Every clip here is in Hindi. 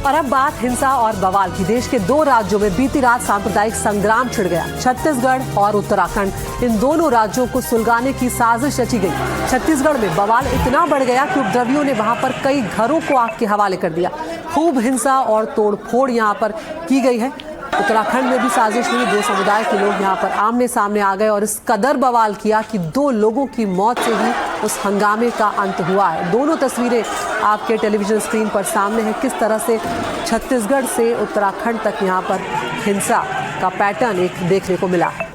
और अब बात हिंसा और बवाल की। देश के दो राज्यों में बीती रात सांप्रदायिक संग्राम छिड़ गया। छत्तीसगढ़ और उत्तराखंड, इन दोनों राज्यों को सुलगाने की साजिश रची गई। छत्तीसगढ़ में बवाल इतना बढ़ गया कि उपद्रवियों ने वहां पर कई घरों को आग के हवाले कर दिया। खूब हिंसा और तोड़फोड़ यहां पर की गई है। उत्तराखंड में भी साजिश हुई। दो समुदाय के लोग यहां पर आमने सामने आ गए और इस कदर बवाल किया कि 2 लोगों की मौत से ही उस हंगामे का अंत हुआ है। दोनों तस्वीरें आपके टेलीविजन स्क्रीन पर सामने हैं। किस तरह से छत्तीसगढ़ से उत्तराखंड तक यहां पर हिंसा का पैटर्न एक देखने को मिला है।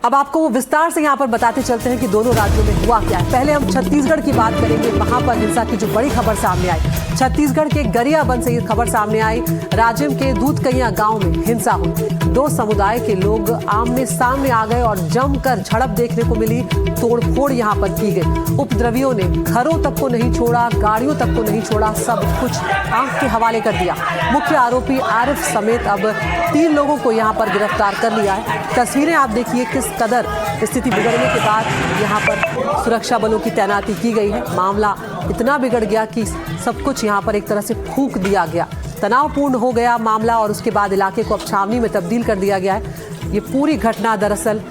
अब आपको विस्तार से यहाँ पर बताते चलते हैं कि दोनों राज्यों में हुआ क्या है। पहले हम छत्तीसगढ़ की बात करेंगे। वहां पर हिंसा की जो बड़ी खबर सामने आई, छत्तीसगढ़ के गरियाबंद से ये खबर सामने आई। राजिम के दूधकैया गांव में हिंसा हुई। 2 समुदाय के लोग आमने सामने आ गए और जमकर झड़प देखने को मिली। तोड़फोड़ यहाँ पर की गई। उपद्रवियों ने घरों तक को नहीं छोड़ा, गाड़ियों तक को नहीं छोड़ा, सब कुछ आग के हवाले कर दिया। मुख्य आरोपी आरिफ समेत अब 3 लोगों को यहाँ पर गिरफ्तार कर लिया है। तस्वीरें आप देखिए किस कदर स्थिति बिगड़ने के बाद यहाँ पर सुरक्षा बलों की तैनाती की गई है। मामला इतना बिगड़ गया कि सब कुछ यहाँ पर एक तरह से फूंक दिया गया। तनावपूर्ण हो गया मामला और उसके बाद इलाके को अब छावनी में तब्दील कर दिया गया है। ये पूरी घटना दरअसल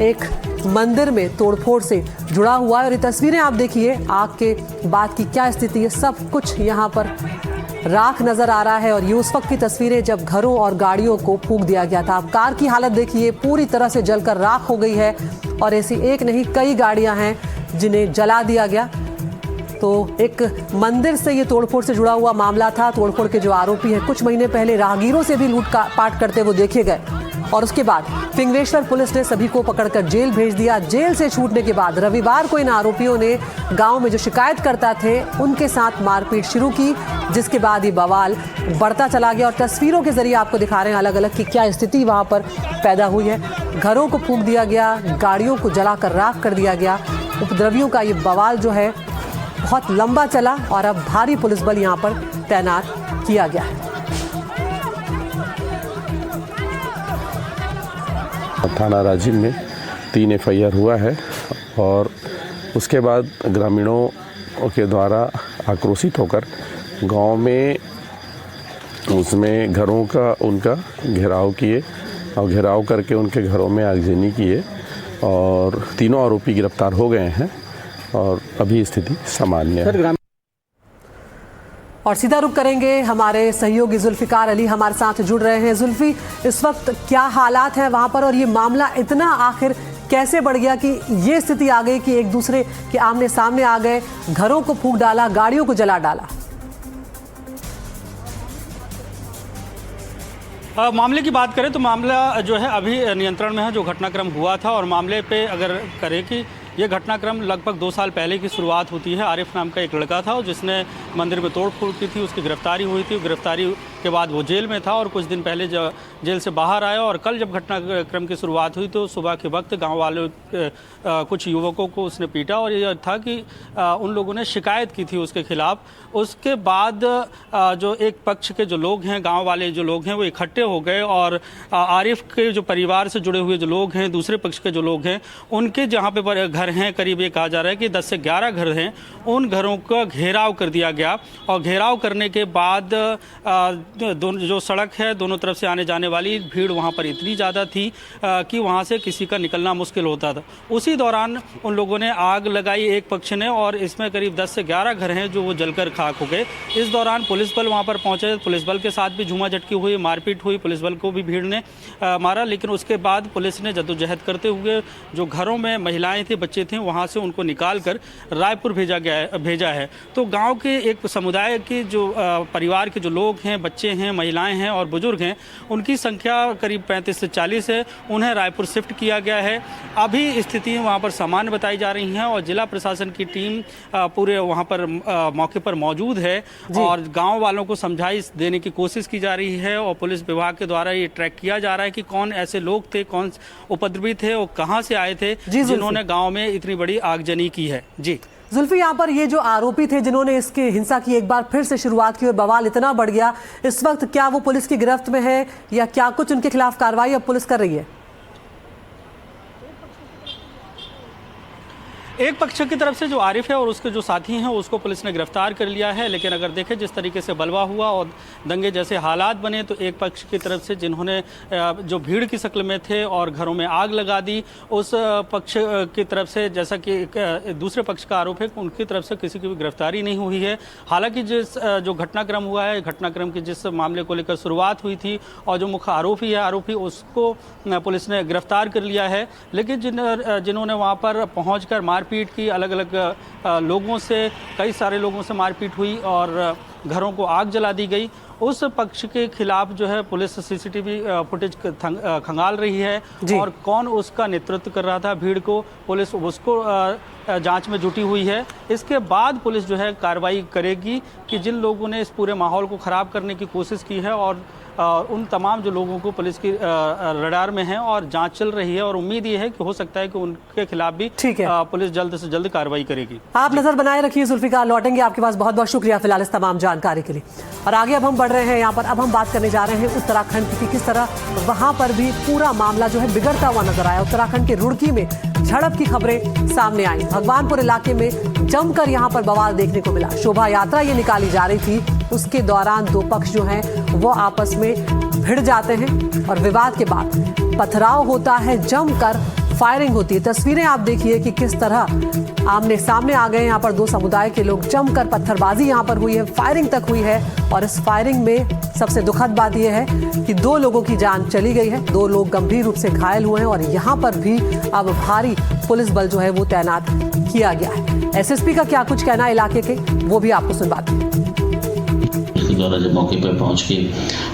एक मंदिर में तोड़फोड़ से जुड़ा हुआ है और ये तस्वीरें आप देखिए आग के बाद की क्या स्थिति है। सब कुछ यहाँ पर राख नजर आ रहा है और ये उस वक्त की तस्वीरें जब घरों और गाड़ियों को फूंक दिया गया था। आप कार की हालत देखिए, पूरी तरह से जलकर राख हो गई है और ऐसी एक नहीं कई गाड़ियां हैं जिन्हें जला दिया गया। तो एक मंदिर से ये तोड़फोड़ से जुड़ा हुआ मामला था। तोड़फोड़ के जो आरोपी हैं कुछ महीने पहले राहगीरों से भी लूटपाट करते हुए देखे गए और उसके बाद फिंगरेश्वर पुलिस ने सभी को पकड़कर जेल भेज दिया। जेल से छूटने के बाद रविवार को इन आरोपियों ने गांव में जो शिकायतकर्ता थे उनके साथ मारपीट शुरू की, जिसके बाद ये बवाल बढ़ता चला गया। और तस्वीरों के जरिए आपको दिखा रहे हैं अलग अलग की क्या स्थिति वहां पर पैदा हुई है। घरों को फूंक दिया गया, गाड़ियों को जलाकर राख कर दिया गया। उपद्रवियों का ये बवाल जो है बहुत लंबा चला और अब भारी पुलिस बल यहाँ पर तैनात किया गया है। थाना राजिम में 3 FIR हुआ है और उसके बाद ग्रामीणों के द्वारा आक्रोशित होकर गांव में उसमें घरों का उनका घेराव किए और घेराव करके उनके घरों में आगजनी किए और 3 आरोपी गिरफ्तार हो गए हैं और अभी स्थिति सामान्य है। और सीधा रुख करेंगे, हमारे सहयोगी जुल्फिकार अली हमारे साथ जुड़ रहे हैं। जुल्फी, इस वक्त क्या हालात हैं वहां पर और ये मामला इतना आखिर कैसे बढ़ गया कि ये स्थिति आ गई कि एक दूसरे के आमने सामने आ गए, घरों को फूंक डाला, गाड़ियों को जला डाला? मामले की बात करें तो मामला जो है अभी नियंत्रण में है। जो घटनाक्रम हुआ था और मामले पे अगर करें कि ये घटनाक्रम लगभग 2 साल पहले की शुरुआत होती है। आरिफ नाम का एक लड़का था जिसने मंदिर में तोड़फोड़ की थी, उसकी गिरफ्तारी हुई थी। गिरफ्तारी के बाद वो जेल में था और कुछ दिन पहले जेल से बाहर आया और कल जब घटनाक्रम की शुरुआत हुई तो सुबह के वक्त गांव वालों कुछ युवकों को उसने पीटा और ये था कि उन लोगों ने शिकायत की थी उसके खिलाफ। उसके बाद जो एक पक्ष के जो लोग हैं, गाँव वाले जो लोग हैं, वो इकट्ठे हो गए और आरिफ के जो परिवार से जुड़े हुए जो लोग हैं, दूसरे पक्ष के जो लोग हैं, उनके जहाँ पे घर हैं, करीब ये कहा जा रहा है कि 10 से 11 घर हैं, उन घरों का घेराव कर दिया गया। और घेराव करने के बाद दोनों जो सड़क है दोनों तरफ से आने जाने वाली भीड़ वहाँ पर इतनी ज़्यादा थी कि वहाँ से किसी का निकलना मुश्किल होता था। उसी दौरान उन लोगों ने आग लगाई एक पक्ष ने और इसमें करीब 10 से 11 घर हैं जो वो जलकर खाक हो गए। इस दौरान पुलिस बल वहाँ पर पहुँचे, पुलिस बल के साथ भी झूमाझटकी हुई, मारपीट हुई, पुलिस बल को भी भीड़ ने मारा। लेकिन उसके बाद पुलिस ने जद्दोजहद करते हुए जो घरों में महिलाएँ थी, बच्चे थे, वहाँ से उनको निकाल कर रायपुर भेजा है। तो गांव के एक समुदाय के जो परिवार के जो लोग हैं, बच्चे हैं, महिलाएं हैं और बुजुर्ग हैं, उनकी संख्या करीब 35 से 40 है। उन्हें रायपुर शिफ्ट किया गया है। अभी स्थिति वहाँ पर सामान्य बताई जा रही हैं और जिला प्रशासन की टीम पूरे वहाँ पर मौके पर मौजूद है और गाँव वालों को समझाइश देने की कोशिश की जा रही है और पुलिस विभाग के द्वारा ये ट्रैक किया जा रहा है कि कौन ऐसे लोग थे, कौन उपद्रवी थे और कहाँ से आए थे जिन्होंने गाँव में इतनी बड़ी आगजनी की है। जी जुल्फी, यहाँ पर ये जो आरोपी थे जिन्होंने इसके हिंसा की एक बार फिर से शुरुआत की और बवाल इतना बढ़ गया, इस वक्त क्या वो पुलिस की गिरफ्त में है या क्या कुछ उनके खिलाफ कार्रवाई अब पुलिस कर रही है? एक पक्ष की तरफ से जो आरिफ है और उसके जो साथी हैं उसको पुलिस ने गिरफ्तार कर लिया है, लेकिन अगर देखें जिस तरीके से बलवा हुआ और दंगे जैसे हालात बने तो एक पक्ष की तरफ से जिन्होंने जो भीड़ की शक्ल में थे और घरों में आग लगा दी, उस पक्ष की तरफ से जैसा कि दूसरे पक्ष का आरोप है कि उनकी तरफ से किसी की भी गिरफ्तारी नहीं हुई है। हालांकि जिस जो घटनाक्रम हुआ है, घटनाक्रम की जिस मामले को लेकर शुरुआत हुई थी और जो मुख्य आरोपी उसको पुलिस ने गिरफ्तार कर लिया है, लेकिन जिन्होंने वहाँ पर पहुँचकर मारपीट की, अलग अलग लोगों से, कई सारे लोगों से मारपीट हुई और घरों को आग जला दी गई, उस पक्ष के खिलाफ जो है पुलिस सीसीटीवी फुटेज खंगाल रही है और कौन उसका नेतृत्व कर रहा था भीड़ को, पुलिस उसको जांच में जुटी हुई है। इसके बाद पुलिस जो है कार्रवाई करेगी कि जिन लोगों ने इस पूरे माहौल को ख़राब करने की कोशिश की है और उन तमाम जो लोगों को पुलिस की रडार में है और जांच चल रही है और उम्मीद ये है कि हो सकता है कि उनके खिलाफ भी पुलिस जल्द से जल्द कार्रवाई करेगी। आप नजर बनाए रखिए जुल्फिकार, लौटेंगे आपके पास। बहुत बहुत शुक्रिया फिलहाल इस तमाम जानकारी के लिए। और आगे अब हम बढ़ रहे हैं यहाँ पर, अब हम बात करने जा रहे हैं उत्तराखंड की, किस तरह वहां पर भी पूरा मामला जो है बिगड़ता हुआ नजर आया। उत्तराखंड के रुड़की में झड़प की खबरें सामने आई। भगवानपुर इलाके में जमकर यहाँ पर बवाल देखने को मिला। शोभा यात्रा ये निकाली जा रही थी, उसके दौरान दो पक्ष जो हैं वो आपस में भिड़ जाते हैं और विवाद के बाद पथराव होता है, जमकर फायरिंग होती है। तस्वीरें आप देखिए कि किस तरह आमने सामने आ गए यहाँ पर दो समुदाय के लोग, जमकर पत्थरबाजी यहाँ पर हुई है, फायरिंग तक हुई है। और इस फायरिंग में सबसे दुखद बात यह है कि 2 लोगों की जान चली गई है, 2 लोग गंभीर रूप से घायल हुए हैं और यहाँ पर भी अब भारी पुलिस बल जो है वो तैनात किया गया है। एसएसपी का क्या कुछ कहना है इलाके के, वो भी आपको सुनवाते हैं। द्वारा जब मौके पर पहुंच के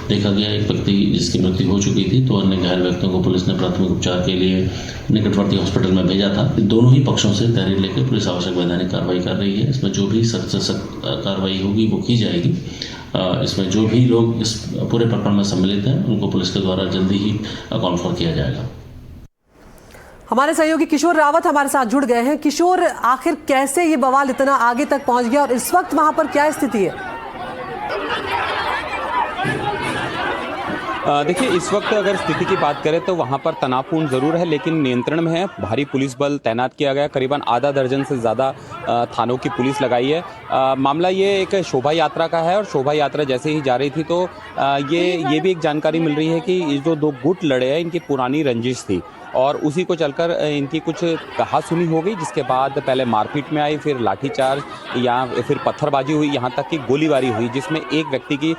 देखा गया एक व्यक्ति जिसकी मृत्यु हो चुकी थी, तो अन्य घायल व्यक्तियों को पुलिस ने प्राथमिक उपचार के लिए निकटवर्ती हॉस्पिटल में भेजा था। दोनों ही पक्षों से तहरीर लेकर पुलिस आवश्यक वैधानिक कार्रवाई कर रही है। इसमें जो भी सख्त से सख्त कार्रवाई होगी वो की जाएगी। इसमें जो भी लोग इस पूरे प्रकरण में सम्मिलित हैं उनको पुलिस के द्वारा जल्दी ही कॉन्फ्रेंस किया जाएगा। हमारे सहयोगी किशोर रावत हमारे साथ जुड़ गए हैं। किशोर, आखिर कैसे ये बवाल इतना आगे तक पहुंच गया और इस वक्त वहां पर क्या स्थिति है? देखिए, इस वक्त अगर स्थिति की बात करें तो वहां पर तनावपूर्ण जरूर है, लेकिन नियंत्रण में है। भारी पुलिस बल तैनात किया गया, करीबन आधा दर्जन से ज़्यादा थानों की पुलिस लगाई है। मामला ये एक शोभा यात्रा का है और शोभा यात्रा जैसे ही जा रही थी तो ये भी एक जानकारी मिल रही है कि ये जो 2 गुट लड़े हैं इनकी पुरानी रंजिश थी और उसी को चलकर इनकी कुछ कहासुनी हो गई, जिसके बाद पहले मारपीट में आई, फिर लाठीचार्ज या फिर पत्थरबाजी हुई, यहाँ तक कि गोलीबारी हुई, जिसमें एक व्यक्ति की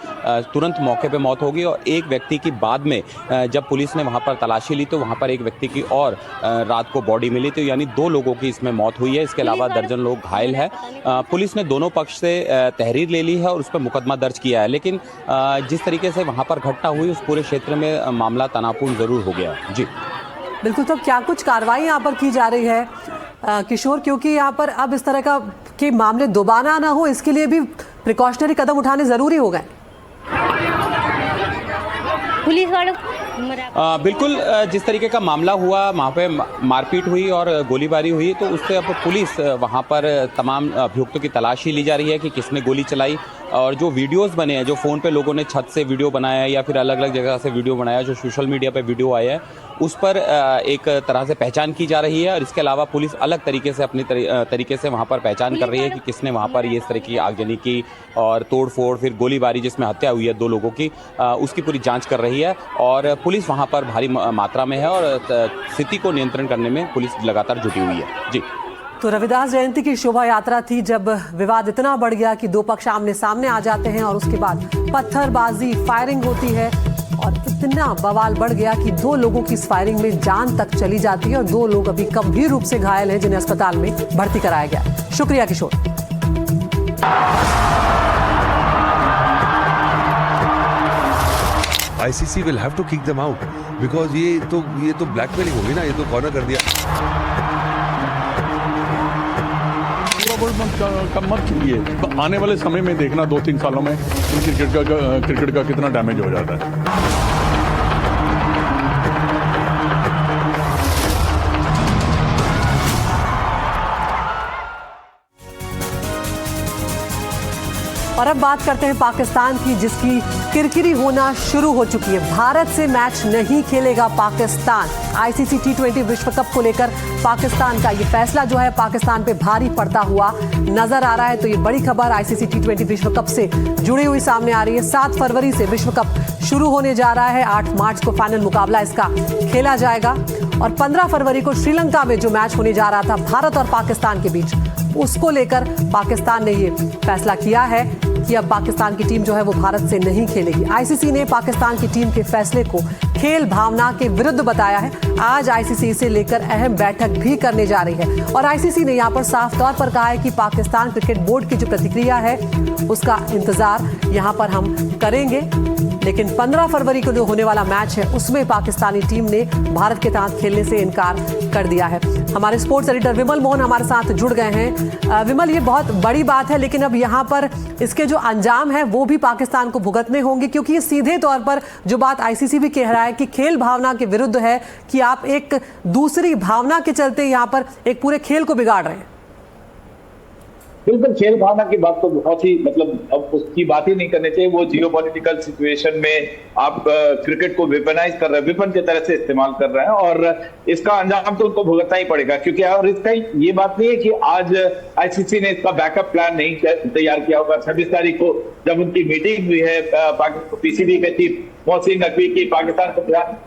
तुरंत मौके पे मौत हो गई और एक व्यक्ति की बाद में जब पुलिस ने वहाँ पर तलाशी ली तो वहाँ पर एक व्यक्ति की और रात को बॉडी मिली, तो यानी 2 लोगों की इसमें मौत हुई है। इसके अलावा दर्जन लोग घायल है। पुलिस ने दोनों पक्ष से तहरीर ले ली है और उस पर मुकदमा दर्ज किया है, लेकिन जिस तरीके से वहाँ पर घटना हुई उस पूरे क्षेत्र में मामला तनावपूर्ण जरूर हो गया। जी बिल्कुल, तो क्या कुछ कार्रवाई यहाँ पर की जा रही है किशोर, क्योंकि यहाँ पर अब इस तरह का के मामले दोबारा ना हो इसके लिए भी प्रिकॉशनरी कदम उठाने जरूरी हो गए? पुलिस वालों बिल्कुल, जिस तरीके का मामला हुआ वहाँ पे मारपीट हुई और गोलीबारी हुई, तो उससे अब पुलिस वहाँ पर तमाम अभियुक्तों की तलाशी ली जा रही है कि किसने गोली चलाई। और जो वीडियोस बने हैं, जो फ़ोन पे लोगों ने छत से वीडियो बनाया है या फिर अलग अलग जगह से वीडियो बनाया, जो सोशल मीडिया पे वीडियो आया है, उस पर एक तरह से पहचान की जा रही है। और इसके अलावा पुलिस अलग तरीके से अपनी तरीके से वहाँ पर पहचान कर रही है कि किसने वहाँ पर ये इस तरह की आगजनी की और तोड़फोड़, फिर गोलीबारी जिसमें हत्या हुई है 2 लोगों की, उसकी पूरी जाँच कर रही है। और पुलिस वहाँ पर भारी मात्रा में है और स्थिति को नियंत्रण करने में पुलिस लगातार जुटी हुई है। जी, तो रविदास जयंती की शोभा यात्रा थी, जब विवाद इतना बढ़ गया कि 2 पक्ष आमने सामने आ जाते हैं और उसके बाद पत्थरबाजी, फायरिंग होती है और इतना बवाल बढ़ गया कि 2 लोगों की इस फायरिंग में जान तक चली जाती है और 2 लोग अभी गंभीर रूप से घायल हैं, जिन्हें अस्पताल में भर्ती कराया गया। शुक्रिया किशोर। ICC will have to kick them out because ये तो ब्लैकमेलिंग होगी ना, ये तो कॉर्नर कर दिया। कम मत कीजिए, तो आने वाले समय में देखना 2-3 सालों में क्रिकेट का कितना डैमेज हो जाता है। और अब बात करते हैं पाकिस्तान की, जिसकी किरकिरी होना शुरू हो चुकी है। भारत से मैच नहीं खेलेगा पाकिस्तान। आईसीसी T20 विश्व कप को लेकर पाकिस्तान का ये फैसला जो है पाकिस्तान पे भारी पड़ता हुआ नजर आ रहा है। तो ये बड़ी खबर आईसीसी T20 विश्व कप से जुड़ी हुई सामने आ रही है। 7 फरवरी से विश्व कप शुरू होने जा रहा है। 8 मार्च को फाइनल मुकाबला इसका खेला जाएगा और 15 फरवरी को श्रीलंका में जो मैच होने जा रहा था भारत और पाकिस्तान के बीच, उसको लेकर पाकिस्तान ने ये फैसला किया है कि अब पाकिस्तान की टीम जो है वो भारत से नहीं खेलेगी। आईसीसी ने पाकिस्तान की टीम के फैसले को खेल भावना के विरुद्ध बताया है। आज आईसीसी इसे लेकर अहम बैठक भी करने जा रही है और आईसीसी ने यहां पर साफ तौर पर कहा है कि पाकिस्तान क्रिकेट बोर्ड की जो प्रतिक्रिया है उसका इंतजार यहां पर हम करेंगे, लेकिन 15 फरवरी को जो होने वाला मैच है उसमें पाकिस्तानी टीम ने भारत के साथ खेलने से इनकार कर दिया है। हमारे स्पोर्ट्स एडिटर विमल मोहन हमारे साथ जुड़ गए हैं। विमल, ये बहुत बड़ी बात है, लेकिन अब यहाँ पर इसके जो अंजाम है वो भी पाकिस्तान को भुगतने होंगे, क्योंकि ये सीधे तौर पर जो बात आईसीसी भी कह रहा है कि खेल भावना के विरुद्ध है कि आप एक दूसरी भावना के चलते यहाँ पर एक पूरे खेल को बिगाड़ रहे हैं। बिल्कुल, खेल भावना की बात तो बहुत ही अब उसकी बात ही नहीं करनी चाहिए। वो जियोपॉलिटिकल सिचुएशन में आप क्रिकेट को वेपनाइज कर रहे हैं, वेपन की तरह से इस्तेमाल कर रहे हैं और इसका अंजाम तो उनको भुगतना ही पड़ेगा। क्योंकि और इसका ये बात नहीं है कि आज आईसीसी ने इसका बैकअप प्लान नहीं तैयार किया होगा। 26 तारीख को जब उनकी मीटिंग हुई है पीसीबी के चीफ मोहसिन नकवी की पाकिस्तान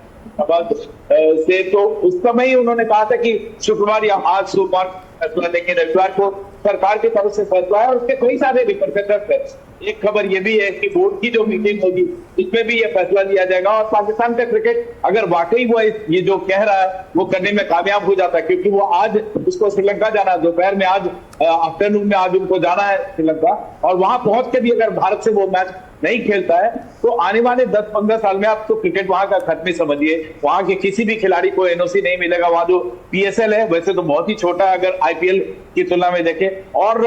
से, तो उस समय ही उन्होंने कहा था कि शुक्रवार या आज सोमवार फैसला लेंगे। रविवार को सरकार की तरफ से फैसला है और उसके कई सारे रिपरकशंस है। एक खबर ये भी है कि बोर्ड की जो मीटिंग होगी उसमें भी ये फैसला लिया जाएगा और पाकिस्तान का क्रिकेट अगर वाकई वो ये जो कह रहा है वो करने में कामयाब हो जाता है, क्योंकि वो आज उसको श्रीलंका जाना है दोपहर में, आज आफ्टरनून में आज उनको जाना है श्रीलंका, और वहां पहुंच के भी अगर भारत से वो मैच नहीं खेलता है तो आने वाले 10-15 साल में आप तो क्रिकेट वहां का खत्म ही समझिए। वहां के किसी भी खिलाड़ी को एनओसी नहीं मिलेगा। वहां जो पीएसएल है वैसे तो बहुत ही छोटा है अगर आईपीएल की तुलना में देखें, और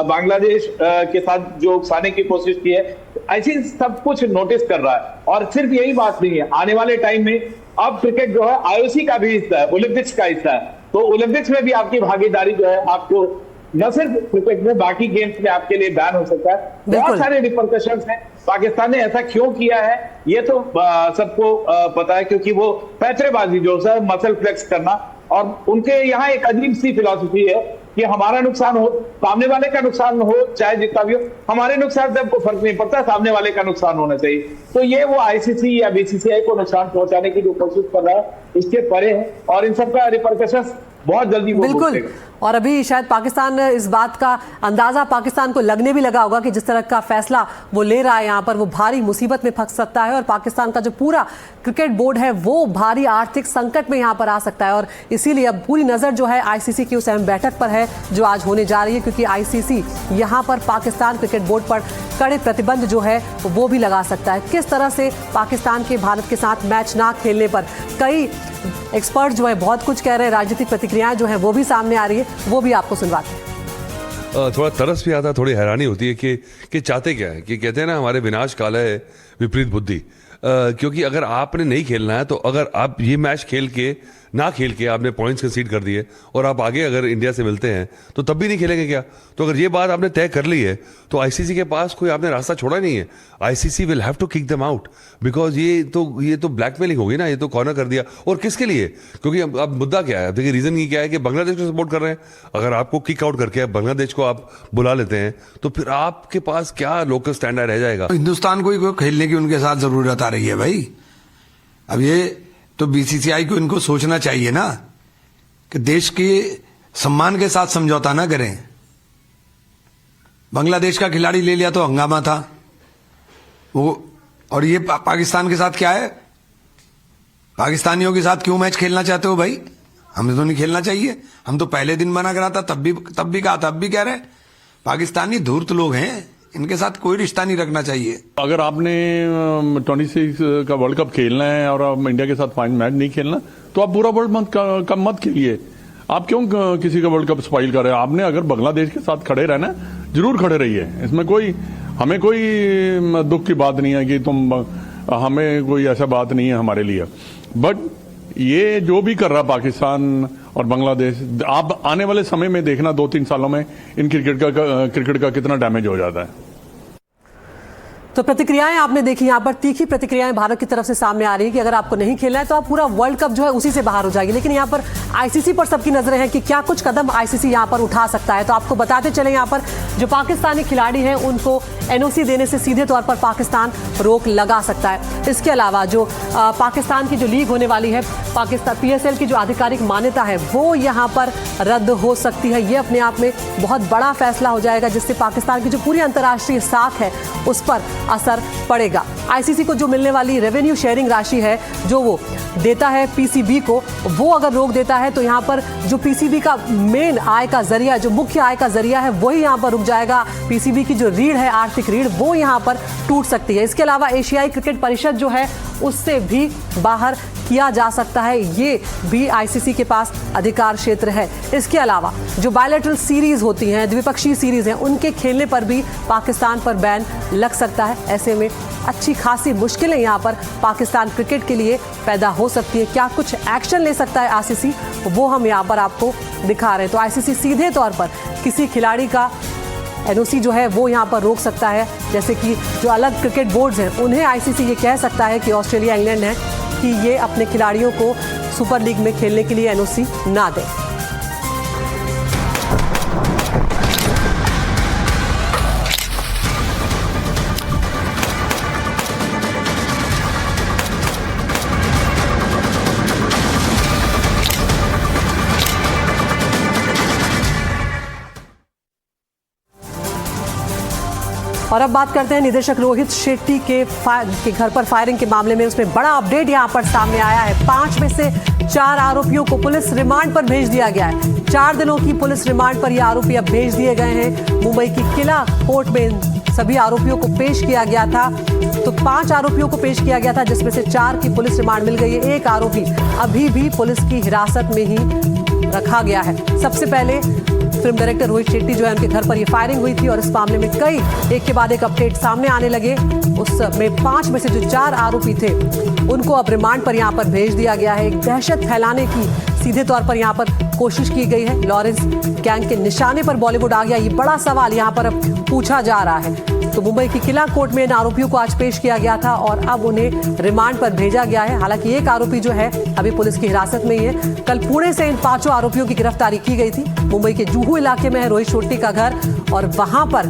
बांग्लादेश के साथ जो उकसाने की कोशिश की है, ऐसी सब कुछ नोटिस कर रहा है। और सिर्फ यही बात नहीं है, आने वाले टाइम में अब क्रिकेट जो है आईओसी का भी हिस्सा है, ओलंपिक्स का हिस्सा है, तो ओलंपिक्स में भी आपकी भागीदारी जो है आपको न सिर्फ क्रिकेट में बाकी गेम्स में आपके लिए बैन हो सकता है। बहुत सारे रिपरकशंस हैं। पाकिस्तान ने ऐसा क्यों किया है ये तो सबको पता है, क्योंकि वो पैतरेबाजी जो है मसल फ्लेक्स करना, और उनके यहाँ एक अजीब सी फिलॉसफी है कि हमारा नुकसान हो, सामने वाले का नुकसान हो, चाहे जितना भी हो, हमारे नुकसान से हमको फर्क नहीं पड़ता, सामने वाले का नुकसान होना चाहिए। तो ये वो आईसीसी या बीसीसीआई को नुकसान पहुंचाने की जो कोशिश कर रहा है इसके परे है और इन सबका रिपरकशंस बहुत जल्दी बिल्कुल। और अभी शायद पाकिस्तान इस बात का अंदाजा पाकिस्तान को लगने भी लगा होगा कि जिस तरह का फैसला वो ले रहा है यहाँ पर वो भारी मुसीबत में फंस सकता है और पाकिस्तान का जो पूरा क्रिकेट बोर्ड है वो भारी आर्थिक संकट में यहाँ पर आ सकता है। और इसीलिए अब पूरी नज़र जो है आईसीसी की उस अहम बैठक पर है जो आज होने जा रही है, क्योंकि आईसीसी यहाँ पर पाकिस्तान क्रिकेट बोर्ड पर कड़े प्रतिबंध जो है वो भी लगा सकता है। किस तरह से पाकिस्तान के भारत के साथ मैच ना खेलने पर कई एक्सपर्ट जो है बहुत कुछ कह रहे हैं, राजनीतिक प्रतिक्रियाएं जो है वो भी सामने आ रही है, वो भी आपको सुनवाते हैं। थोड़ा तरस भी आता, थोड़ी हैरानी होती है कि चाहते क्या है, कि कहते हैं ना हमारे विनाश काल है विपरीत बुद्धि। क्योंकि अगर आपने नहीं खेलना है तो अगर आप ये मैच ना खेल के आपने पॉइंट्स कंसीड कर दिए और आप आगे अगर इंडिया से मिलते हैं तो तब भी नहीं खेलेंगे क्या? तो अगर ये बात आपने तय कर ली है तो आईसीसी के पास कोई आपने रास्ता छोड़ा नहीं है। ICC will have to kick them out because ये तो ब्लैकमेलिंग होगी ना, ये तो कॉर्नर कर दिया। और किसके लिए? क्योंकि अब मुद्दा क्या है, देखिए रीजन ये क्या है कि बांग्लादेश को सपोर्ट कर रहे हैं। अगर आपको किक आउट करके बांग्लादेश को आप बुला लेते हैं तो फिर आपके पास क्या लोकल स्टैंडर्ड रह जाएगा? हिंदुस्तान को ही खेलने की उनके साथ जरूरत आ रही है भाई। अब ये तो बीसीसीआई को इनको सोचना चाहिए ना कि देश के सम्मान के साथ समझौता ना करें। बांग्लादेश का खिलाड़ी ले लिया तो हंगामा था वो, और ये पाकिस्तान के साथ क्या है? पाकिस्तानियों के साथ क्यों मैच खेलना चाहते हो भाई? हमें तो नहीं खेलना चाहिए। हम तो पहले दिन मना करा था, तब भी कहा था, अब भी कह रहे हैं। पाकिस्तानी धूर्त लोग हैं, इनके साथ कोई रिश्ता नहीं रखना चाहिए। अगर आपने 26 का वर्ल्ड कप खेलना है और आप इंडिया के साथ फाइनल मैच नहीं खेलना तो आप पूरा वर्ल्ड कप मत खेलिए। आप क्यों किसी का वर्ल्ड कप स्पॉइल कर रहे हैं? आपने अगर बांग्लादेश के साथ खड़े रहना जरूर खड़े रहिए, इसमें हमें कोई दुख की बात नहीं है कि हमें कोई ऐसा बात नहीं है हमारे लिए। बट ये जो भी कर रहा पाकिस्तान और बांग्लादेश, आप आने वाले समय में देखना 2-3 सालों में इन क्रिकेट का कितना डैमेज हो जाता है। तो प्रतिक्रियाएं आपने देखी, यहाँ पर तीखी प्रतिक्रियाएं भारत की तरफ से सामने आ रही है कि अगर आपको नहीं खेलना है तो आप पूरा वर्ल्ड कप जो है उसी से बाहर हो जाएगी। लेकिन यहाँ पर आईसीसी पर सबकी नजरें हैं कि क्या कुछ कदम आईसीसी यहाँ पर उठा सकता है। तो आपको बताते चले, यहाँ पर जो पाकिस्तानी खिलाड़ी हैं उनको एनओसी देने से सीधे तौर पर पाकिस्तान रोक लगा सकता है। इसके अलावा जो पाकिस्तान की जो लीग होने वाली है, पाकिस्तान PSL की जो आधिकारिक मान्यता है वो यहाँ पर रद्द हो सकती है। ये अपने आप में बहुत बड़ा फैसला हो जाएगा, जिससे पाकिस्तान की जो पूरी अंतर्राष्ट्रीय साख है उस पर असर पड़ेगा। आईसीसी को जो मिलने वाली रेवेन्यू शेयरिंग राशि है जो वो देता है पीसीबी को, वो अगर रोक देता है तो यहाँ पर जो पीसीबी का मेन आय का जरिया, जो मुख्य आय का जरिया है, वही यहाँ पर रुक जाएगा। पीसीबी की जो रीढ़ है, आर्थिक रीढ़, वो यहाँ पर टूट सकती है। इसके अलावा एशियाई क्रिकेट परिषद जो है उससे भी बाहर किया जा सकता है, ये भी आईसीसी के पास अधिकार क्षेत्र है। इसके अलावा जो बायलैटरल सीरीज होती हैं, द्विपक्षीय सीरीज हैं, उनके खेलने पर भी पाकिस्तान पर बैन लग सकता है। ऐसे में अच्छी खासी मुश्किलें यहाँ पर पाकिस्तान क्रिकेट के लिए पैदा हो सकती है। क्या कुछ एक्शन ले सकता है आईसीसी, वो हम यहाँ पर आपको दिखा रहे हैं। तो आईसीसी सीधे तौर पर किसी खिलाड़ी का एनओसी जो है वो यहाँ पर रोक सकता है। जैसे कि जो अलग क्रिकेट बोर्ड्स हैं उन्हें आईसीसी ये कह सकता है कि ऑस्ट्रेलिया, इंग्लैंड है कि ये अपने खिलाड़ियों को सुपर लीग में खेलने के लिए एनओसी ना दें। और अब बात करते हैं निदेशक रोहित शेट्टी के घर पर फायरिंग के मामले में। उसमें बड़ा अपडेट यहां पर सामने आया है। 5 में से 4 आरोपियों को पुलिस रिमांड पर भेज दिया गया है। 4 दिनों की पुलिस रिमांड पर ये आरोपी अब भेज दिए गए हैं। मुंबई की किला कोर्ट में सभी आरोपियों को पेश किया गया था। तो 5 आरोपियों को पेश किया गया था, जिसमें से 4 की पुलिस रिमांड मिल गई है। एक आरोपी अभी भी पुलिस की हिरासत में ही रखा गया है। सबसे पहले फिल्म डायरेक्टर रोहित शेट्टी जो है उनके घर पर ये फायरिंग हुई थी और इस मामले में कई एक के बाद एक अपडेट सामने आने लगे। उसमें 5 में से जो 4 आरोपी थे उनको अब रिमांड पर यहाँ पर भेज दिया गया है। एक दहशत फैलाने की सीधे तौर पर यहाँ पर कोशिश की गई है। लॉरेंस गैंग के निशाने पर बॉलीवुड आ गया, ये बड़ा सवाल यहाँ पर अब पूछा जा रहा है। तो मुंबई की किला कोर्ट में इन आरोपियों को आज पेश किया गया था और अब उन्हें रिमांड पर भेजा गया है। हालांकि एक आरोपी जो है अभी पुलिस की हिरासत में ही है। कल पुणे से इन 5 आरोपियों की गिरफ्तारी की गई थी। मुंबई के जुहू इलाके में है रोहित शेट्टी का घर और वहां पर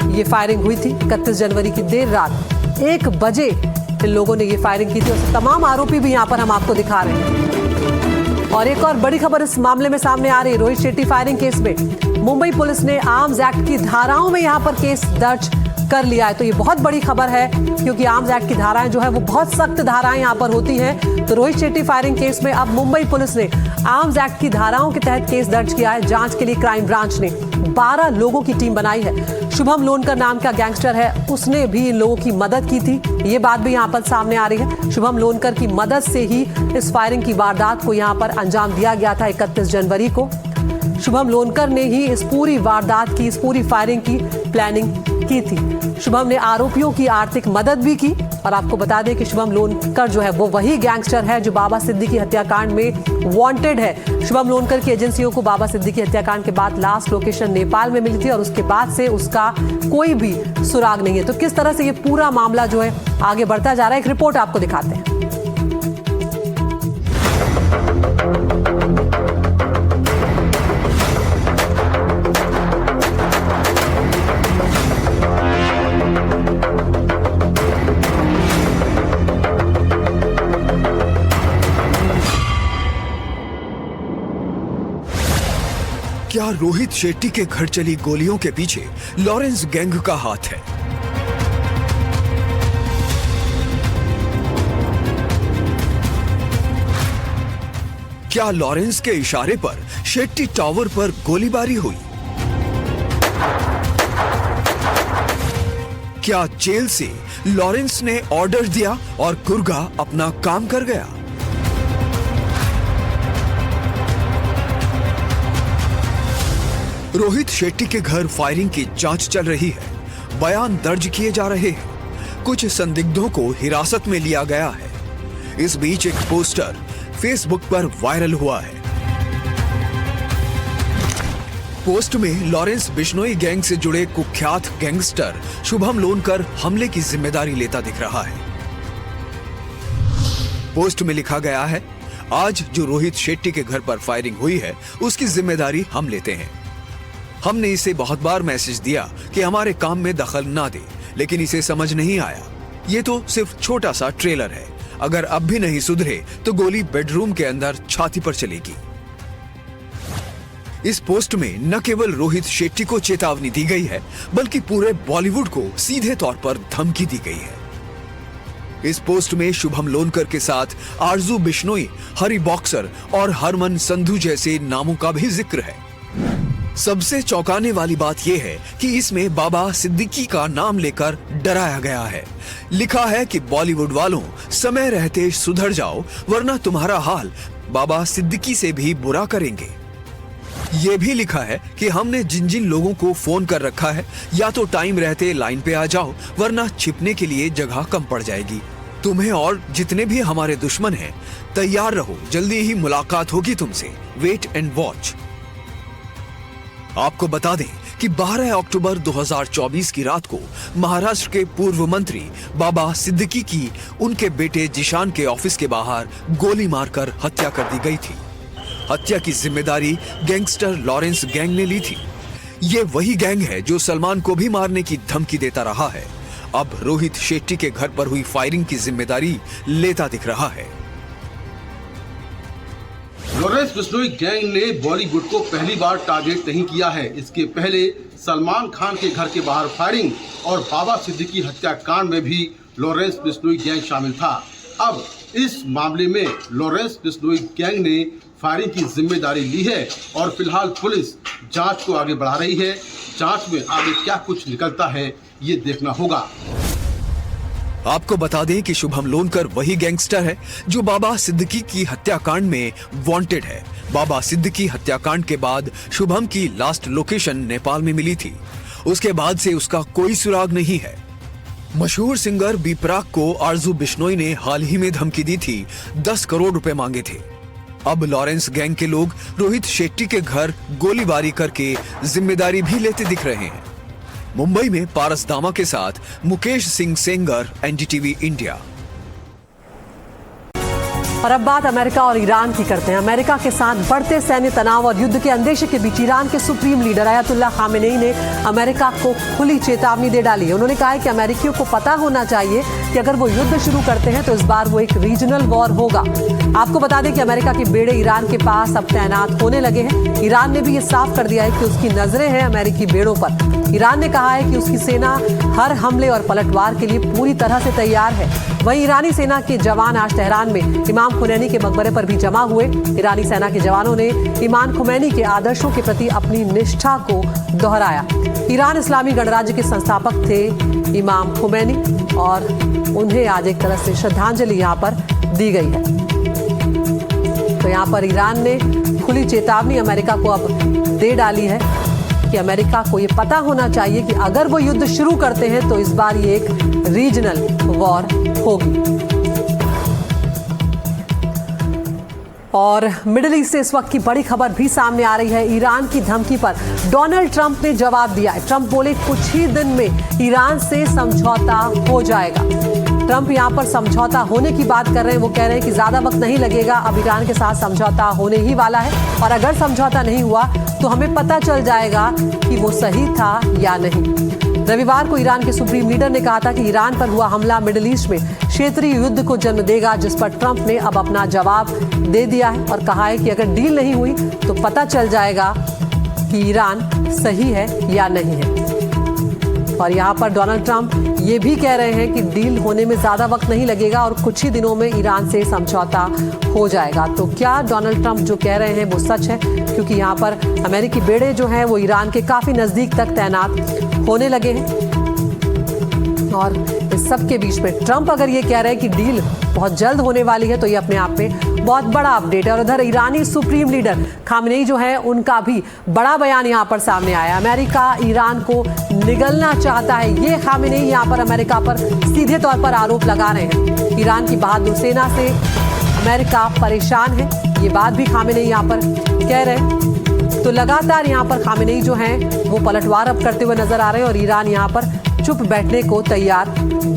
ये फायरिंग हुई थी 31 जनवरी की देर रात 1 बजे इन लोगों ने ये फायरिंग की थी। और तमाम आरोपी भी यहाँ पर हम आपको दिखा रहे हैं। और एक और बड़ी खबर इस मामले में सामने आ रही है। रोहित शेट्टी फायरिंग केस में मुंबई पुलिस ने आर्म्स एक्ट की धाराओं में यहाँ पर केस दर्ज कर लिया है। तो ये बहुत बड़ी खबर है, क्योंकि आर्म्स एक्ट की धाराएं जो है वो बहुत सख्त धाराएं यहाँ पर होती हैं। तो रोहित शेट्टी फायरिंग केस में अब मुंबई पुलिस ने आर्म्स एक्ट की धाराओं के तहत केस दर्ज किया है। जांच के लिए क्राइम ब्रांच ने 12 लोगों की टीम बनाई है। शुभम लोनकर नाम का गैंगस्टर है, उसने भी इन लोगों की मदद की थी। ये बात भी यहाँ पर सामने आ रही है। शुभम लोनकर की मदद से ही इस फायरिंग की वारदात को यहाँ पर अंजाम दिया गया था 31 जनवरी को। शुभम लोनकर ने ही इस पूरी वारदात की, इस पूरी फायरिंग की प्लानिंग की थी। शुभम ने आरोपियों की आर्थिक मदद भी की। और आपको बता दें कि शुभम लोनकर जो है वो वही गैंगस्टर है जो बाबा सिद्दीकी हत्याकांड में वांटेड है। शुभम लोनकर की एजेंसियों को बाबा सिद्दीकी हत्याकांड के बाद लास्ट लोकेशन नेपाल में मिली थी और उसके बाद से उसका कोई भी सुराग नहीं है। तो किस तरह से ये पूरा मामला जो है आगे बढ़ता जा रहा है, एक रिपोर्ट आपको दिखाते हैं। क्या रोहित शेट्टी के घर चली गोलियों के पीछे लॉरेंस गैंग का हाथ है? क्या लॉरेंस के इशारे पर शेट्टी टावर पर गोलीबारी हुई? क्या जेल से लॉरेंस ने ऑर्डर दिया और कुर्गा अपना काम कर गया? रोहित शेट्टी के घर फायरिंग की जांच चल रही है। बयान दर्ज किए जा रहे हैं। कुछ संदिग्धों को हिरासत में लिया गया है। इस बीच एक पोस्टर फेसबुक पर वायरल हुआ है। पोस्ट में लॉरेंस बिश्नोई गैंग से जुड़े कुख्यात गैंगस्टर शुभम लोनकर हमले की जिम्मेदारी लेता दिख रहा है। पोस्ट में लिखा गया है, आज जो रोहित शेट्टी के घर पर फायरिंग हुई है उसकी जिम्मेदारी हम लेते हैं। हमने इसे बहुत बार मैसेज दिया कि हमारे काम में दखल ना दे, लेकिन इसे समझ नहीं आया। ये तो सिर्फ छोटा सा ट्रेलर है, अगर अब भी नहीं सुधरे तो गोली बेडरूम के अंदर छाती पर चलेगी। इस पोस्ट में न केवल रोहित शेट्टी को चेतावनी दी गई है, बल्कि पूरे बॉलीवुड को सीधे तौर पर धमकी दी गई है। इस पोस्ट में शुभम लोनकर के साथ आरजू बिश्नोई, हरी बॉक्सर और हरमन संधू जैसे नामों का भी जिक्र है। सबसे चौंकाने वाली बात यह है कि इसमें बाबा सिद्दीकी का नाम लेकर डराया गया है। लिखा है कि बॉलीवुड वालों, समय रहते सुधर जाओ, वरना तुम्हारा हाल बाबा सिद्दीकी से भी बुरा करेंगे। ये भी लिखा है कि हमने जिन जिन लोगों को फोन कर रखा है, या तो टाइम रहते लाइन पे आ जाओ, वरना छिपने के लिए जगह कम पड़ जाएगी। तुम्हें और जितने भी हमारे दुश्मन हैं, तैयार रहो, जल्दी ही मुलाकात होगी तुमसे, वेट एंड वॉच। आपको बता दें कि 12 अक्टूबर 2024 की रात को महाराष्ट्र के पूर्व मंत्री बाबा सिद्दीकी की उनके बेटे जिशान के ऑफिस के बाहर गोली मारकर हत्या कर दी गई थी। हत्या की जिम्मेदारी गैंगस्टर लॉरेंस गैंग ने ली थी। ये वही गैंग है जो सलमान को भी मारने की धमकी देता रहा है। अब रोहित शेट्टी के घर पर हुई फायरिंग की जिम्मेदारी लेता दिख रहा है। लॉरेंस बिश्नोई गैंग ने बॉलीवुड को पहली बार टारगेट नहीं किया है। इसके पहले सलमान खान के घर के बाहर फायरिंग और बाबा सिद्दीकी हत्याकांड में भी लॉरेंस बिश्नोई गैंग शामिल था। अब इस मामले में लॉरेंस बिश्नोई गैंग ने फायरिंग की जिम्मेदारी ली है और फिलहाल पुलिस जांच को आगे बढ़ा रही है। जांच में आगे क्या कुछ निकलता है, ये देखना होगा। आपको बता दें कि शुभम लोनकर वही गैंगस्टर है जो बाबा सिद्दीकी की हत्याकांड में वांटेड है। बाबा सिद्दीकी हत्याकांड के बाद शुभम की लास्ट लोकेशन नेपाल में मिली थी। उसके बाद से उसका कोई सुराग नहीं है। मशहूर सिंगर बी प्राक को आरजू बिश्नोई ने हाल ही में धमकी दी थी, 10 करोड़ रुपए मांगे थे। अब लॉरेंस गैंग के लोग रोहित शेट्टी के घर गोलीबारी करके जिम्मेदारी भी लेते दिख रहे हैं। मुंबई में पारस दामा के साथ मुकेश सिंह सेंगर, एनडीटीवी इंडिया। और अब बात अमेरिका और ईरान की करते हैं। अमेरिका के साथ बढ़ते सैन्य तनाव और युद्ध के अंदेशे के बीच ईरान के सुप्रीम लीडर अयतुल्लाह खामेनेई ने अमेरिका को खुली चेतावनी दे डाली है। उन्होंने कहा है कि अमेरिकियों को पता होना चाहिए कि अगर वो युद्ध शुरू करते हैं तो इस बार वो एक रीजनल वॉर होगा। आपको बता दें कि अमेरिका के बेड़े ईरान के पास अब तैनात होने लगे हैं। ईरान ने भी ये साफ कर दिया है कि उसकी नजरें हैं अमेरिकी बेड़ों पर। ईरान ने कहा है कि उसकी सेना हर हमले और पलटवार के लिए पूरी तरह से तैयार है। वहीं ईरानी सेना के जवान आज तेहरान में इमाम खुमैनी के मकबरे पर भी जमा हुए। ईरानी सेना के जवानों ने इमाम खुमैनी के आदर्शों के प्रति अपनी निष्ठा को दोहराया। ईरान इस्लामी गणराज्य के संस्थापक थे इमाम खुमैनी और उन्हें आज एक तरह से श्रद्धांजलि यहाँ पर दी गई है। तो यहाँ पर ईरान ने खुली चेतावनी अमेरिका को अब दे डाली है कि अमेरिका को ये पता होना चाहिए कि अगर वो युद्ध शुरू करते हैं तो इस बार ये एक रीजनल वॉर होगी। और मिडिल ईस्ट से इस वक्त की बड़ी खबर भी सामने आ रही है। ईरान की धमकी पर डोनाल्ड ट्रंप ने जवाब दिया है। ट्रंप बोले कुछ ही दिन में ईरान से समझौता हो जाएगा। ट्रंप यहाँ पर समझौता होने की बात कर रहे हैं। वो कह रहे हैं कि ज्यादा वक्त नहीं लगेगा, अब ईरान के साथ समझौता होने ही वाला है और अगर समझौता नहीं हुआ तो हमें पता चल जाएगा कि वो सही था या नहीं। रविवार को ईरान के सुप्रीम लीडर ने कहा था कि ईरान पर हुआ हमला मिडिल ईस्ट में क्षेत्रीय युद्ध को जन्म देगा, जिस पर ट्रंप ने अब अपना जवाब दे दिया है और कहा है कि अगर डील नहीं हुई तो पता चल जाएगा कि ईरान सही है या नहीं है। और यहाँ पर डोनाल्ड ट्रंप ये भी कह रहे हैं कि डील होने में ज़्यादा वक्त नहीं लगेगा और कुछ ही दिनों में ईरान से समझौता हो जाएगा। तो क्या डोनाल्ड ट्रंप जो कह रहे हैं वो सच है? क्योंकि यहाँ पर अमेरिकी बेड़े जो हैं वो ईरान के काफ़ी नज़दीक तक तैनात होने लगे हैं। और इस सब के बीच में ट्रंप अगर ये कह रहे हैं कि डील बहुत जल्द होने वाली है तो ये अपने आप में बहुत बड़ा अपडेट है। और उधर ईरानी सुप्रीम लीडर खामेनेई जो है उनका भी बड़ा बयान यहाँ पर सामने आया। अमेरिका ईरान को निगलना चाहता है, ये खामेनेई यहाँ पर अमेरिका पर सीधे तौर पर आरोप लगा रहे हैं। ईरान की बहादुर सेना से अमेरिका परेशान है, ये बात भी खामेनेई यहाँ पर कह रहे हैं। तो लगातार यहाँ पर खामेनेई जो हैं वो पलटवार अब करते हुए नजर आ रहे हैं और ईरान यहाँ पर चुप बैठने को तैयार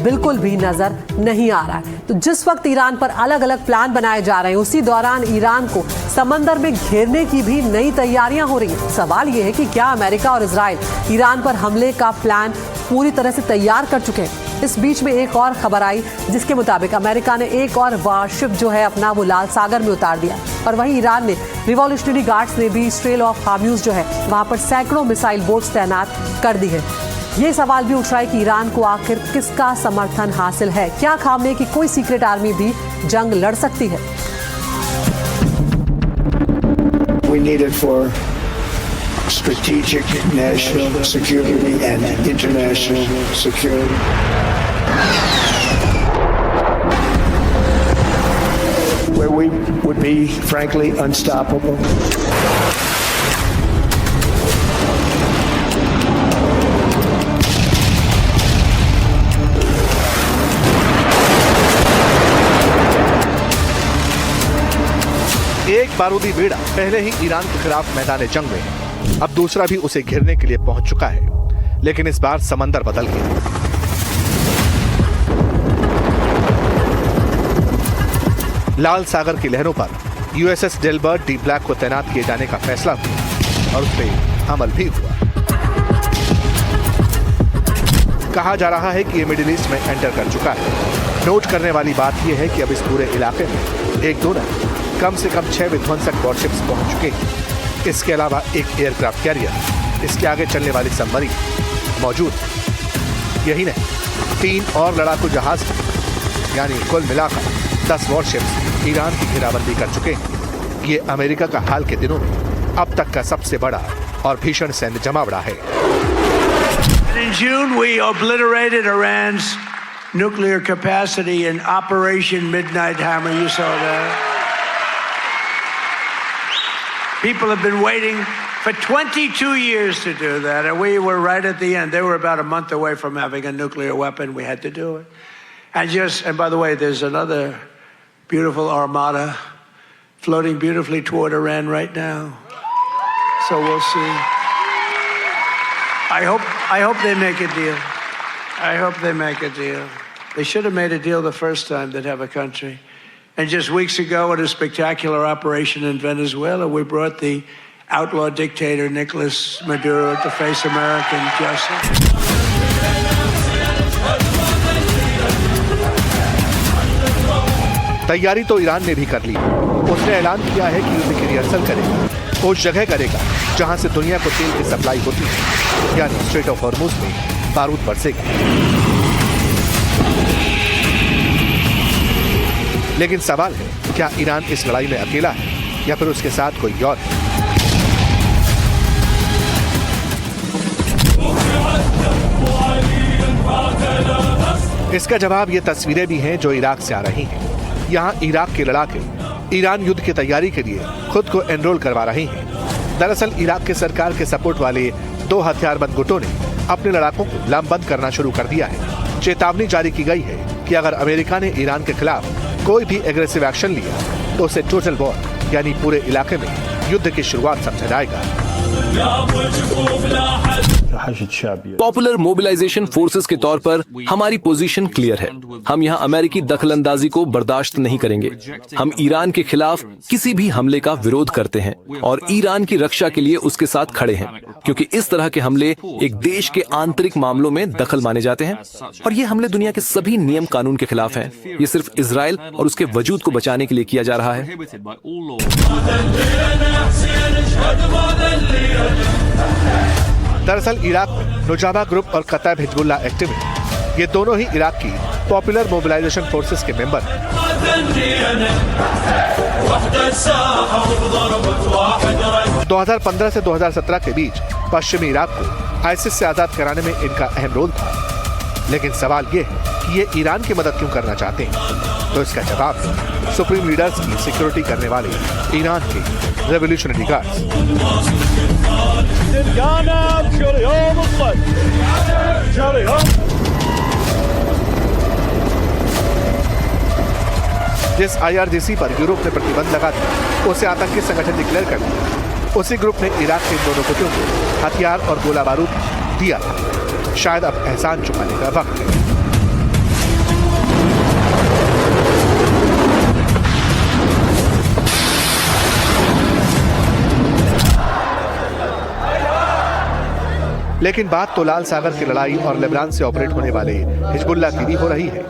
बिल्कुल भी नजर नहीं आ रहा है। तो जिस वक्त ईरान पर अलग अलग प्लान बनाए जा रहे हैं, उसी दौरान ईरान को समंदर में घेरने की भी नई तैयारियां हो रही हैं। सवाल यह है कि क्या अमेरिका और इजराइल ईरान पर हमले का प्लान पूरी तरह से तैयार कर चुके हैं। इस बीच में एक और खबर आई जिसके मुताबिक अमेरिका ने एक और वारशिप जो है अपना वो लाल सागर में उतार दिया और वहीं ईरान ने रिवॉल्यूशनरी गार्ड्स ने भी स्ट्रेल ऑफ हार्म्यूज जो है वहां पर सैकड़ों मिसाइल बोट्स तैनात कर दी है। ये सवाल भी उठ रहा है कि ईरान को आखिर किसका समर्थन हासिल है। क्या खामने की कोई सीक्रेट आर्मी भी जंग लड़ सकती है? We need it for strategic national security and international security. Where we would be, frankly, unstoppable. एक बारूदी बेड़ा पहले ही ईरान के खिलाफ मैदान जंग में है, अब दूसरा भी उसे घेरने के लिए पहुंच चुका है। लेकिन इस बार समंदर बदल गया। लाल सागर की लहरों पर यूएसएस डेलबर्ट डी ब्लैक को तैनात किए जाने का फैसला हुआ और उस पर अमल भी हुआ। कहा जा रहा है कि ये मिडिल ईस्ट में एंटर कर चुका है। नोट करने वाली बात यह है कि अब इस पूरे इलाके में एक दो न कम से कम 6 विध्वंसक वॉरशिप्स पहुंच चुके हैं। इसके अलावा एक एयरक्राफ्ट कैरियर, इसके आगे चलने वाली सबमरीन मौजूद। यही नहीं, 3 और लड़ाकू जहाज, यानी कुल मिलाकर 10 वॉरशिप्स ईरान की घेराबंदी कर चुके हैं। ये अमेरिका का हाल के दिनों में अब तक का सबसे बड़ा और भीषण सैन्य जमावड़ा है। In June, we obliterated Iran's nuclear capacity in Operation Midnight Hammer. You saw that. People have been waiting for 22 years to do that, and we were right at the end. They were about a month away from having a nuclear weapon. We had to do it. And by the way, there's another beautiful armada floating beautifully toward Iran right now. So we'll see. I hope they make a deal. I hope they make a deal. They should have made a deal the first time they'd have a country. And just weeks ago, at a spectacular operation in Venezuela, we brought the outlaw dictator Nicolas Maduro to face American justice. तैयारी तो ईरान ने भी कर ली। उसने ऐलान किया है कि युद्ध की रिहर्सल करेगा, उस जगह करेगा जहां से दुनिया को तेल की सप्लाई होती है, यानी स्ट्रेट ऑफ हॉर्मुज में बारूद बरसेगा। लेकिन सवाल है, क्या ईरान इस लड़ाई में अकेला है या फिर उसके साथ कोई और है? इसका जवाब ये तस्वीरें भी हैं जो इराक से आ रही हैं। यहाँ इराक के लड़ाके ईरान युद्ध की तैयारी के लिए खुद को एनरोल करवा रहे हैं। दरअसल इराक के सरकार के सपोर्ट वाले 2 हथियारबंद गुटों ने अपने लड़ाकों को लामबंद करना शुरू कर दिया है। चेतावनी जारी की गई है कि अगर अमेरिका ने ईरान के खिलाफ कोई भी एग्रेसिव एक्शन लिया तो उसे टोटल वॉर, यानी पूरे इलाके में युद्ध की शुरुआत समझा जाएगा। पॉपुलर मोबिलाइजेशन फोर्सेस के तौर पर हमारी पोजीशन क्लियर है। हम यहाँ अमेरिकी दखलंदाजी को बर्दाश्त नहीं करेंगे। हम ईरान के खिलाफ किसी भी हमले का विरोध करते हैं और ईरान की रक्षा के लिए उसके साथ खड़े हैं, क्योंकि इस तरह के हमले एक देश के आंतरिक मामलों में दखल माने जाते हैं और ये हमले दुनिया के सभी नियम कानून के खिलाफ हैं। ये सिर्फ इजराइल और उसके वजूद को बचाने के लिए किया जा रहा है। दरअसल इराक में नुजाबा ग्रुप और कताइब हिजबुल्लाह एक्टिव है। ये दोनों ही इराक की पॉपुलर मोबिलाइजेशन फोर्सेस के मेंबर हैं। 2015 से 2017 के बीच पश्चिमी इराक को आईसिस से आजाद कराने में इनका अहम रोल था। लेकिन सवाल ये है कि ये ईरान की मदद क्यों करना चाहते हैं? तो इसका जवाब है सुप्रीम लीडर्स की सिक्योरिटी करने वाले ईरान के रेवोल्यूशनरी गार्ड्स। जिस IRGC पर यूरोप ने प्रतिबंध लगा दिया, उसे आतंकी संगठन डिक्लेयर कर दिया। उसी ग्रुप ने इराक के इन दोनों गुटों को हथियार और गोला बारूद दिया था। शायद अब एहसान चुकाने का वक्त है। लेकिन बात तो लाल सागर की लड़ाई और लेबनान से ऑपरेट होने वाले हिजबुल्लाह की भी हो रही है।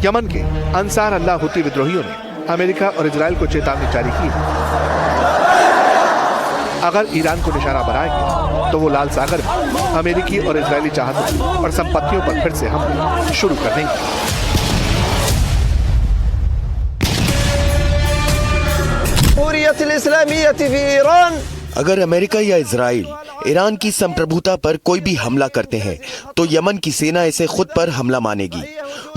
यमन के अंसार अल्लाह हुती विद्रोहियों ने अमेरिका और इजराइल को चेतावनी जारी की है। अगर ईरान को निशाना बनाएंगे तो वो लाल सागर में अमेरिकी और इजरायली चाहतों और संपत्तियों पर फिर से हमले शुरू कर देंगे। अगर अमेरिका या इजराइल ईरान की संप्रभुता पर कोई भी हमला करते हैं तो यमन की सेना इसे खुद पर हमला मानेगी।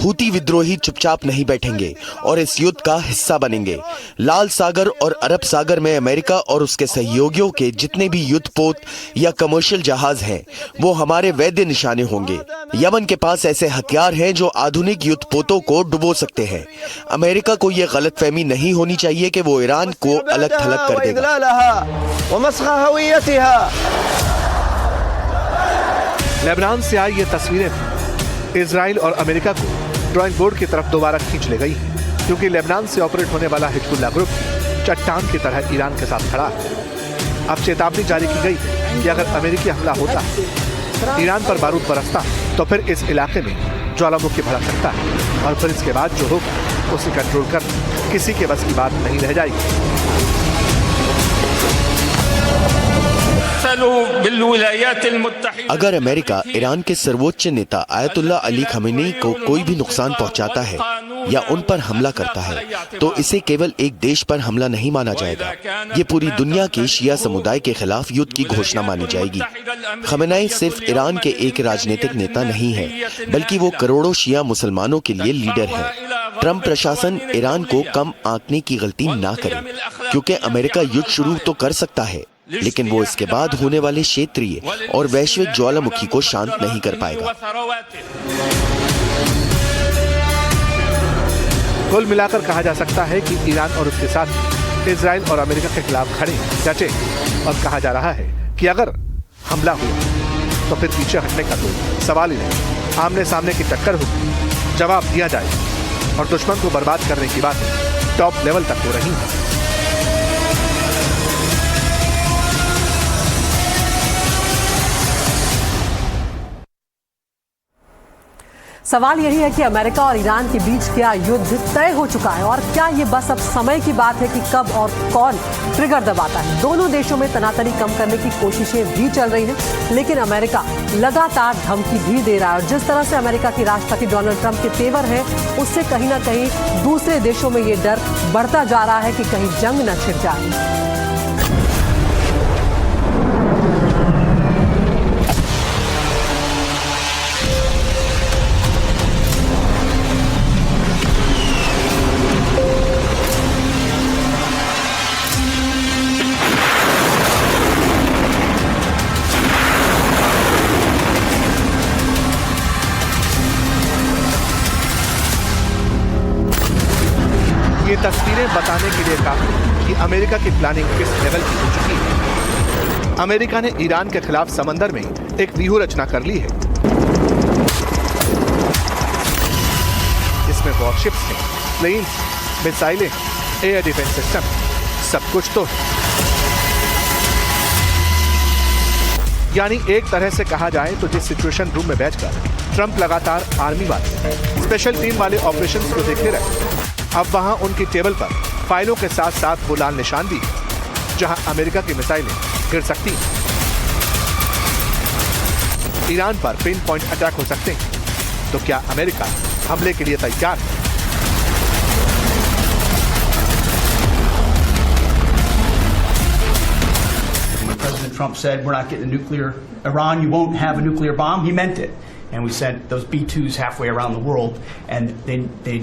हूती विद्रोही चुपचाप नहीं बैठेंगे और इस युद्ध का हिस्सा बनेंगे। लाल सागर और अरब सागर में अमेरिका और उसके सहयोगियों के जितने भी युद्धपोत या कमर्शियल जहाज हैं वो हमारे वैध निशाने होंगे। यमन के पास ऐसे हथियार हैं जो आधुनिक युद्धपोतों को डुबो सकते हैं। अमेरिका को यह गलतफहमी नहीं होनी चाहिए कि वो ईरान को अलग थलग कर देगा। लेबनान से आई ये तस्वीरें इजराइल और अमेरिका को ड्राइंग बोर्ड की तरफ दोबारा खींच ले गई है, क्योंकि लेबनान से ऑपरेट होने वाला हिजबुल्लाह ग्रुप चट्टान की तरह ईरान के साथ खड़ा है। अब चेतावनी जारी की गई कि अगर अमेरिकी हमला होता, ईरान पर बारूद बरसता, तो फिर इस इलाके में ज्वालामुखी भड़क सकता है और फिर इसके बाद जो होगा उसे कंट्रोल करना किसी के बस की बात नहीं रह जाएगी। अगर अमेरिका ईरान के सर्वोच्च नेता आयतुल्लाह अली खमेनी को कोई भी नुकसान पहुंचाता है या उन पर हमला करता है तो इसे केवल एक देश पर हमला नहीं माना जाएगा। ये पूरी दुनिया के शिया समुदाय के खिलाफ युद्ध की घोषणा मानी जाएगी। खमेनी सिर्फ ईरान के एक राजनीतिक नेता नहीं है, बल्कि वो करोड़ों शिया मुसलमानों के लिए लीडर है। ट्रंप प्रशासन ईरान को कम आंकने की गलती ना करे, क्योंकि अमेरिका युद्ध शुरू तो कर सकता है लेकिन वो इसके बाद होने वाले क्षेत्रीय और वैश्विक ज्वालामुखी को शांत नहीं कर पाएगा। कुल मिलाकर कहा जा सकता है कि ईरान और उसके साथ इजराइल और अमेरिका के खिलाफ खड़े डटे और कहा जा रहा है कि अगर हमला हुआ तो फिर पीछे हटने का कोई सवाल ही नहीं। आमने सामने की टक्कर होगी, जवाब दिया जाएगा और दुश्मन को बर्बाद करने की बातें टॉप लेवल तक हो रही है। सवाल यही है कि अमेरिका और ईरान के बीच क्या युद्ध तय हो चुका है और क्या ये बस अब समय की बात है कि कब और कौन ट्रिगर दबाता है। दोनों देशों में तनातनी कम करने की कोशिशें भी चल रही हैं, लेकिन अमेरिका लगातार धमकी भी दे रहा है और जिस तरह से अमेरिका के राष्ट्रपति डोनाल्ड ट्रंप के तेवर हैं, उससे कहीं ना कहीं दूसरे देशों में ये डर बढ़ता जा रहा है कि कहीं जंग न छिड़ जाए। ये तस्वीरें बताने के लिए काफी कि अमेरिका की प्लानिंग किस लेवल की हो चुकी है। अमेरिका ने ईरान के खिलाफ समंदर में एक व्यूह रचना कर ली है। इसमें वॉरशिप्स हैं, प्लेन्स, मिसाइलें, एयर डिफेंस सिस्टम, सब कुछ तो है। यानी एक तरह से कहा जाए तो जिस सिचुएशन रूम में बैठकर ट्रंप लगातार आर्मी वाले स्पेशल टीम वाले ऑपरेशंस को देखते रहे, अब वहां उनकी टेबल पर फाइलों के साथ साथ वो लाल निशान भी जहां अमेरिका की मिसाइलें गिर सकती हैं। ईरान पर पिन पॉइंट अटैक हो सकते हैं, तो क्या अमेरिका हमले के लिए तैयार है? President Trump said, we're not getting a nuclear Iran, you won't have a nuclear bomb. He meant it. And we sent those B-2s halfway around the world, and they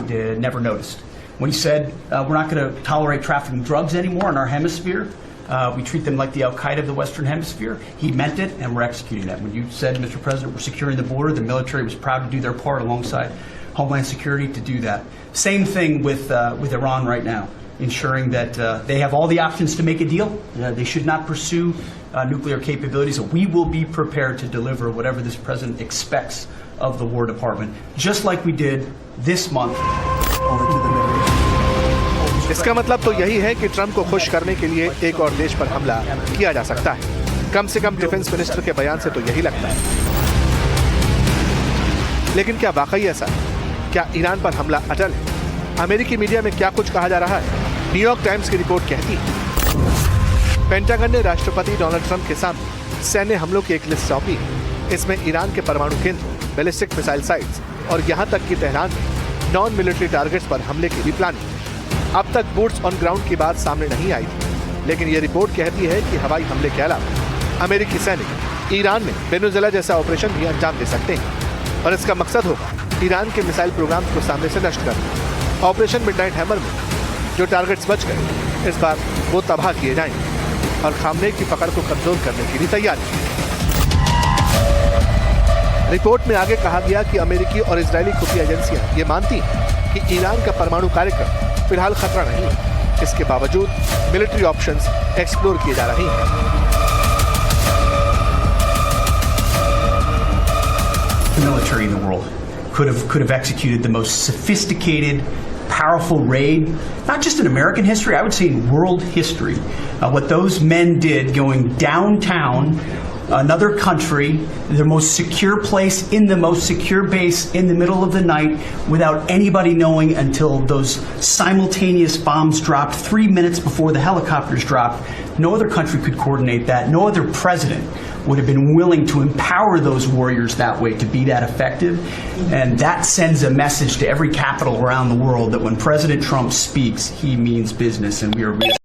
never noticed. When he said, we're not going to tolerate trafficking drugs anymore in our hemisphere, we treat them like the Al-Qaeda of the Western Hemisphere, he meant it, and we're executing that. When you said, Mr. President, we're securing the border, the military was proud to do their part alongside Homeland Security to do that. Same thing with Iran right now. ensuring that they have all the options to make a deal. They should not pursue nuclear capabilities. We will be prepared to deliver whatever this president expects of the War Department, just like we did this month over to the Middle East. इसका मतलब तो यही है कि ट्रंप को खुश करने के लिए एक और देश पर हमला किया जा सकता है। कम से कम डिफेंस मिनिस्टर के बयान से तो यही लगता है। लेकिन क्या वाकई ऐसा है? क्या ईरान पर हमला अटल है? अमेरिकी मीडिया में क्या कुछ कहा जा रहा है? न्यूयॉर्क टाइम्स की रिपोर्ट कहती है पेंटागन ने राष्ट्रपति डोनाल्ड ट्रंप के सामने सैन्य हमलों की एक लिस्ट सौंपी है। इसमें ईरान के परमाणु केंद्र, बैलिस्टिक मिसाइल साइट्स और यहां तक कि तेहरान में नॉन मिलिट्री टारगेट्स पर हमले की भी प्लानिंग। अब तक बूट्स ऑन ग्राउंड की बात सामने नहीं आई थी, लेकिन यह रिपोर्ट कहती है कि हवाई हमले के अलावा अमेरिकी सैनिक ईरान में वेनेजुएला जैसा ऑपरेशन भी अंजाम दे सकते हैं और इसका मकसद होगा ईरान के मिसाइल प्रोग्राम को सामने से नष्ट करना। ऑपरेशन मिडनाइट हैमर में जो टारगेट्स बच गए इस बार वो तबाह किए जाएंगे और खामनेई की पकड़ को कमजोर करने की भी तैयारी। रिपोर्ट में आगे कहा गया कि अमेरिकी और इजरायली खुफिया एजेंसियां ये मानती हैं कि ईरान का परमाणु कार्यक्रम फिलहाल खतरा नहीं है। इसके बावजूद मिलिट्री ऑप्शंस एक्सप्लोर किए जा रहे हैं। The military in the world could have executed the most sophisticated, powerful raid, not just in American history, I would say in world history. What those men did going downtown, another country, their most secure place, in the most secure base in the middle of the night, without anybody knowing until those simultaneous bombs dropped 3 minutes before the helicopters dropped. No other country could coordinate that. No other president would have been willing to empower those warriors that way to be that effective. And that sends a message to every capital around the world that when President Trump speaks, he means business, and we are